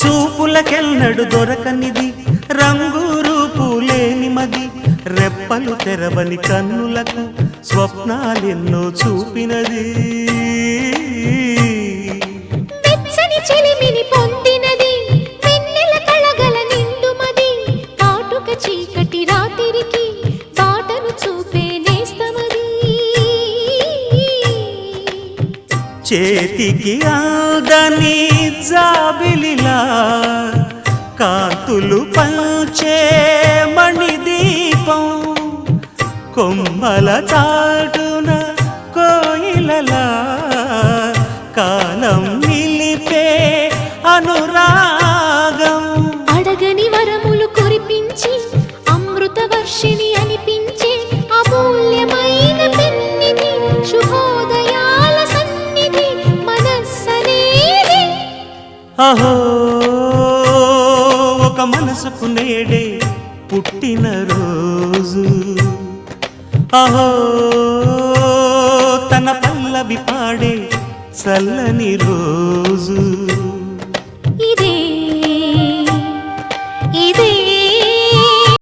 చూపులకెన్నడు దొరకనిది రంగు రూపు లేని మది రెప్పలు తెరవని కన్నులకు స్వప్నాలెన్నో చూపినది వెచ్చని చెలిమిని పొందినది వెన్నెల కళగల నిండుమది కాటుక చీకటి రాత్రికి బాటను చూపే నేస్తమది చేతికి ఆదని జాబిలిలా కాంతులు పంచే మణిదీపం కొమ్మల చాటున కోయిలలా కాలం నిలిపే అనురాగం అడగని వరములు కురిపించి అమృత వర్షిణి అనిపించే అమూల్యమైన పెన్నిధి శుభోదయాల సన్నిధి మనస్సనేది అహో ఒక మనసుకు నేడే పుట్టిన రోజు అహో తన పల్లవి పాడే చల్లని రోజు